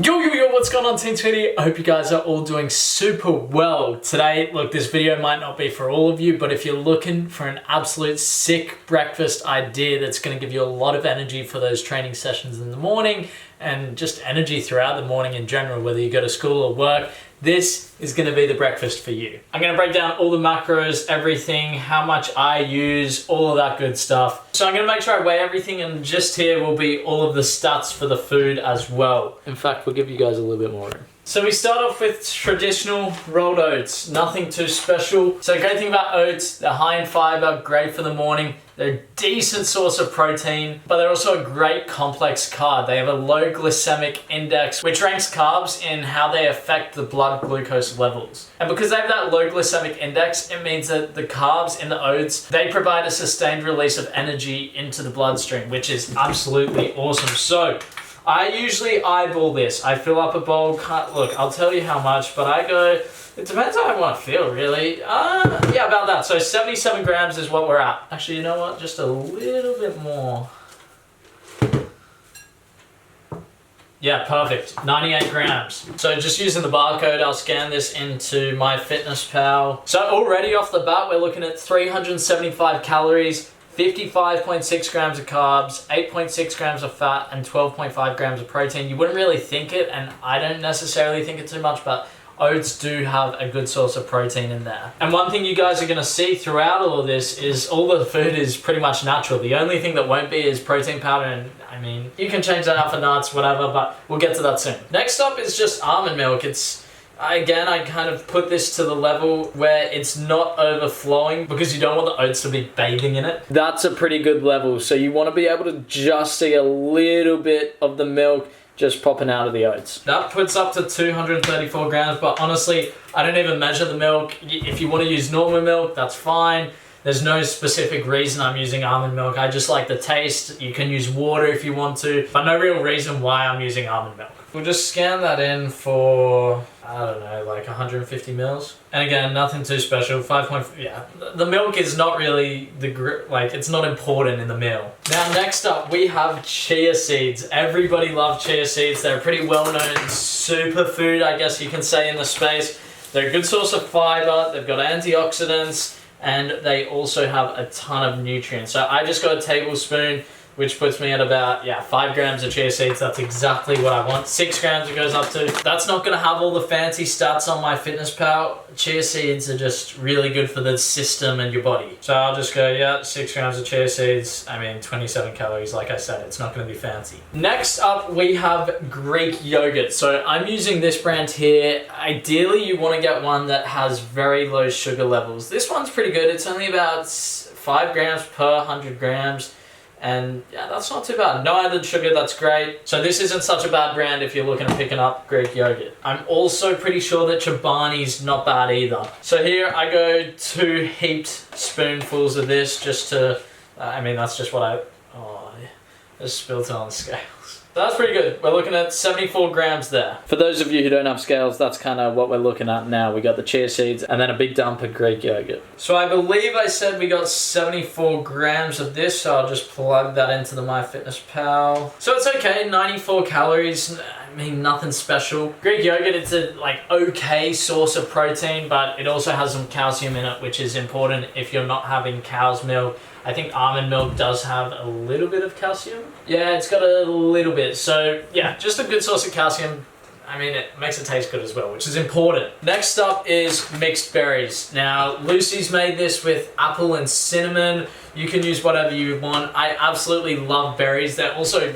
Yo, what's going on Team Sweetie? I hope you guys are all doing super well. Today, look, this video might not be for all of you, but if you're looking for an absolute sick breakfast idea that's going to give you a lot of energy for those training sessions in the morning and just energy throughout the morning in general, whether you go to school or work, this is going to be the breakfast for you. I'm going to break down all the macros, everything, how much I use, all of that good stuff. So I'm going to make sure I weigh everything, and just here will be all of the stats for the food as well. In fact, we'll give you guys a little bit more room. So we start off with traditional rolled oats, nothing too special. So the great thing about oats, they're high in fiber, great for the morning. They're a decent source of protein, but they're also a great complex carb. They have a low glycemic index, which ranks carbs in how they affect the blood glucose levels. And because they have that low glycemic index, it means that the carbs in the oats, they provide a sustained release of energy into the bloodstream, which is absolutely awesome. So I usually eyeball this. I fill up a bowl. Look, I'll tell you how much, but I go, it depends how I want to feel, really. Yeah, about that. So 77 grams is what we're at. Actually, you know what? Just a little bit more. Yeah, perfect. 98 grams. So just using the barcode, I'll scan this into MyFitnessPal. So already off the bat, we're looking at 375 calories, 55.6 grams of carbs, 8.6 grams of fat, and 12.5 grams of protein. You wouldn't really think it, and I don't necessarily think it too much, but oats do have a good source of protein in there. And one thing you guys are going to see throughout all of this is all the food is pretty much natural. The only thing that won't be is protein powder, and I mean, you can change that out for nuts, whatever, but we'll get to that soon. Next up is just almond milk. Again, I kind of put this to the level where it's not overflowing because you don't want the oats to be bathing in it. That's a pretty good level. So you want to be able to just see a little bit of the milk just popping out of the oats. That puts up to 234 grams, but honestly, I don't even measure the milk. If you want to use normal milk, that's fine. There's no specific reason I'm using almond milk. I just like the taste. You can use water if you want to, but no real reason why I'm using almond milk. We'll just scan that in for, I don't know, like 150 mils. And again, nothing too special, yeah. The milk is not really it's not important in the meal. Now, next up, we have chia seeds. Everybody loves chia seeds. They're a pretty well-known superfood, I guess you can say, in the space. They're a good source of fiber. They've got antioxidants, and they also have a ton of nutrients. So I just got a tablespoon, which puts me at about, 5 grams of chia seeds. That's exactly what I want. 6 grams it goes up to. That's not gonna have all the fancy stats on MyFitnessPal. Chia seeds are just really good for the system and your body. So I'll just go, 6 grams of chia seeds. I mean, 27 calories, like I said, it's not gonna be fancy. Next up, we have Greek yogurt. So I'm using this brand here. Ideally, you wanna get one that has very low sugar levels. This one's pretty good. It's only about 5 grams per 100 grams. And yeah, that's not too bad. No added sugar, that's great. So this isn't such a bad brand if you're looking at picking up Greek yogurt. I'm also pretty sure that Chobani's not bad either. So here I go 2 heaped spoonfuls of this just to, that's just what I just spilled it on the scales. So that's pretty good. We're looking at 74 grams there. For those of you who don't have scales, that's kind of what we're looking at now. We got the chia seeds and then a big dump of Greek yogurt. So I believe I said we got 74 grams of this, so I'll just plug that into the MyFitnessPal. So it's okay, 94 calories. I mean, nothing special. Greek yogurt, it's a okay source of protein, but it also has some calcium in it, which is important if you're not having cow's milk. I think almond milk does have a little bit of calcium. Yeah, it's got a little bit. So yeah, just a good source of calcium. I mean, it makes it taste good as well, which is important. Next up is mixed berries. Now, Lucy's made this with apple and cinnamon. You can use whatever you want. I absolutely love berries. They're also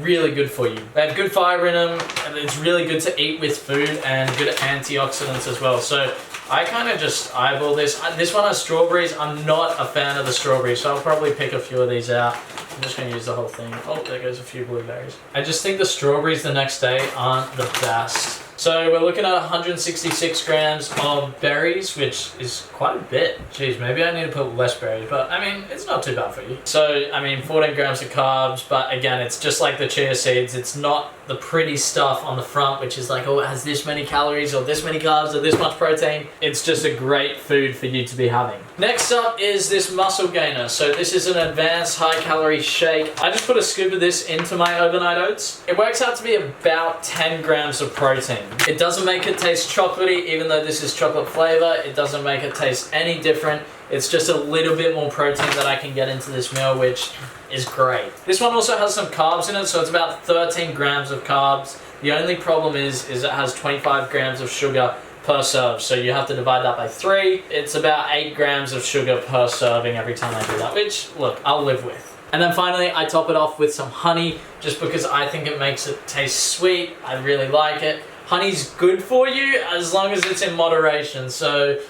really good for you. They have good fiber in them, and it's really good to eat with food and good antioxidants as well. So I kind of just eyeball this. This one has strawberries. I'm not a fan of the strawberries, so I'll probably pick a few of these out. I'm just going to use the whole thing. Oh, there goes a few blueberries. I just think the strawberries the next day aren't the best. So we're looking at 166 grams of berries, which is quite a bit. Jeez, maybe I need to put less berries, but I mean, it's not too bad for you. So, I mean, 14 grams of carbs, but again, it's just like the chia seeds. It's not the pretty stuff on the front, which is like, oh, it has this many calories or this many carbs or this much protein. It's just a great food for you to be having. Next up is this muscle gainer. So this is an advanced high calorie shake. I just put a scoop of this into my overnight oats. It works out to be about 10 grams of protein. It doesn't make it taste chocolatey, even though this is chocolate flavor. It doesn't make it taste any different. It's just a little bit more protein that I can get into this meal, which is great. This one also has some carbs in it, so it's about 13 grams of carbs. The only problem is it has 25 grams of sugar per serve, so you have to divide that by 3. It's about 8 grams of sugar per serving every time I do that, which, look, I'll live with. And then finally, I top it off with some honey, just because I think it makes it taste sweet. I really like it. Honey's good for you as long as it's in moderation, so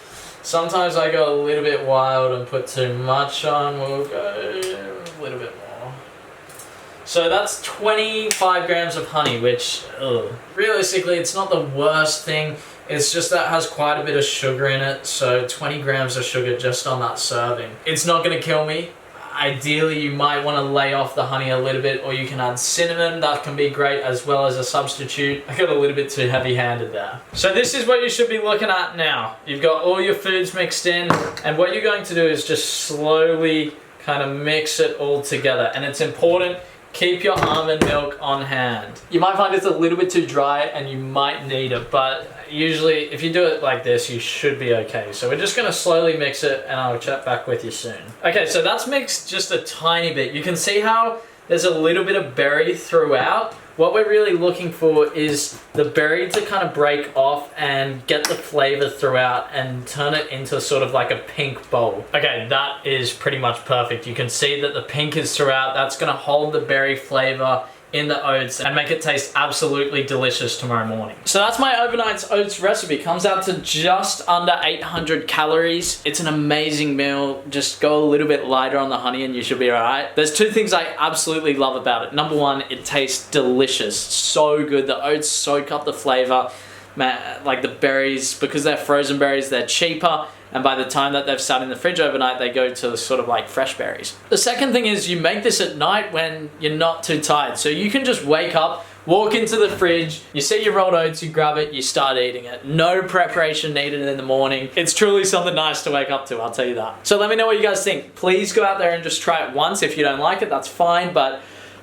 sometimes I go a little bit wild and put too much on. We'll go a little bit more. So that's 25 grams of honey, which, realistically, it's not the worst thing. It's just that it has quite a bit of sugar in it, so 20 grams of sugar just on that serving. It's not going to kill me. Ideally, you might want to lay off the honey a little bit, or you can add cinnamon. That can be great as well as a substitute. I got a little bit too heavy-handed there. So this is what you should be looking at now. You've got all your foods mixed in, and what you're going to do is just slowly kind of mix it all together. And it's important, keep your almond milk on hand. You might find it's a little bit too dry and you might need it, but usually if you do it like this, you should be okay. So we're just gonna slowly mix it and I'll chat back with you soon. Okay, so that's mixed just a tiny bit. You can see how there's a little bit of berry throughout. What we're really looking for is the berry to kind of break off and get the flavor throughout and turn it into sort of like a pink bowl. Okay, that is pretty much perfect. You can see that the pink is throughout. That's gonna hold the berry flavor in the oats and make it taste absolutely delicious tomorrow morning. So that's my overnight oats recipe. Comes out to just under 800 calories. It's an amazing meal. Just go a little bit lighter on the honey and you should be all right. There's 2 things I absolutely love about it. Number 1, it tastes delicious. So good. The oats soak up the flavor. Man, like the berries, because they're frozen berries, they're cheaper. And by the time that they've sat in the fridge overnight, they go to sort of like fresh berries. The second thing is you make this at night when you're not too tired. So you can just wake up, walk into the fridge, you see your rolled oats, you grab it, you start eating it. No preparation needed in the morning. It's truly something nice to wake up to, I'll tell you that. So let me know what you guys think. Please go out there and just try it once. If you don't like it, that's fine, but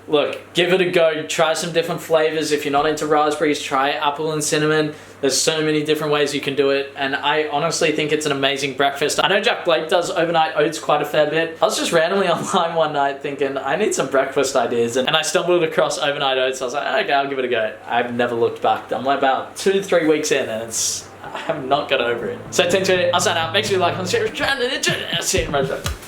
look, give it a go. Try some different flavors. If you're not into raspberries, try apple and cinnamon. There's so many different ways you can do it, and I honestly think it's an amazing breakfast. I know Jack Blake does overnight oats quite a fair bit. I was just randomly online one night thinking, I need some breakfast ideas, and I stumbled across overnight oats. I was like, okay, I'll give it a go. I've never looked back. I'm like about 2 to 3 weeks in, and I have not got over it. So, I'll sign out. Make sure you like, comment, share, see you in the next video.